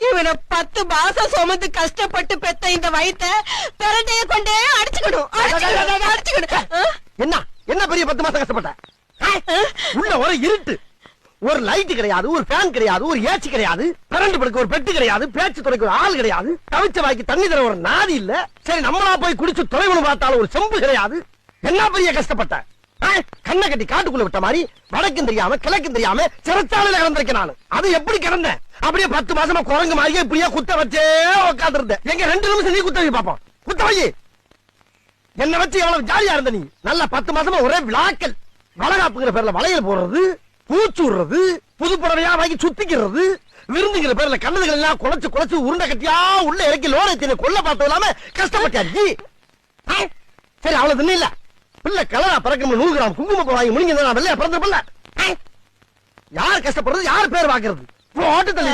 இவனை 10 மாசம் சுமந்து கஷ்டப்பட்டு பெத்த இந்த வயித்த பிறந்தைய கொண்டே அடிச்சுக்கணும். என்ன என்ன பெரிய 10 மாசம் கஷ்டப்பட்ட? உள்ள ஒரு இருட்டு, ஒரு லைட் கிடையாது, ஒரு ஃபேன் கிடையாது, ஒரு ஏசி கிடையாது, கரண்ட் படுக்க ஒரு பெட்டு கிடையாது, பேச்சு துறைக்கு ஒரு ஆள் கிடையாது, தவிச்ச வாய்க்கு தண்ணி தர ஒரு நாதி இல்ல. சரி நம்மளா போய் குடிச்சு தொலைவுன்னு பார்த்தாலும் ஒரு செம்பு கிடையாது. என்ன பெரிய கஷ்டப்பட்ட? கண்ணை கட்டி காட்டுக்குள்ள விட்ட மாதிரி வடக்கும் தெரியாம கிழக்கும் தெரியாம சிறைச்சாலையில கிடந்திருக்கேன் நான். அது எப்படி கிடந்தேன்? அப்படியே 10 மாசமா குரங்கு மாதிரியே இப்படியே குத்த வச்சே உட்கார்ந்து இருந்தேன். எங்க 2 நிமிஷம் நீ குத்த வை பாப்போம். குத்த வை. என்ன வச்சு எவ்வளவு ஜாலியா இருந்த நீ? நல்லா 10 மாசமா ஒரே விழாக்கள். வளகாப்புங்கிற பேர்ல வளையல் போடுறது, பூச்சு விடுறது, புது புடவையா வாங்கி சுத்திக்கிறது, விருந்துங்கிற பேர்ல கண்ணதுகள் எல்லாம் குலைச்சு குலைச்சு உருண்டை கட்டியா உள்ள இறக்கி லோனை கொல்ல பார்த்தது இல்லாம கஷ்டப்பட்டாச்சு. சரி அவ்வளவு தின்னு இல்ல பிள்ளை கலரா பறக்க 100 கிராம் குங்குமப்பூ வாங்கி முடிங்க வெள்ளையா பிறந்த பிள்ளை. யார் கஷ்டப்படுறது, யார் பேர் வாக்குறது? போட்டு தள்ளி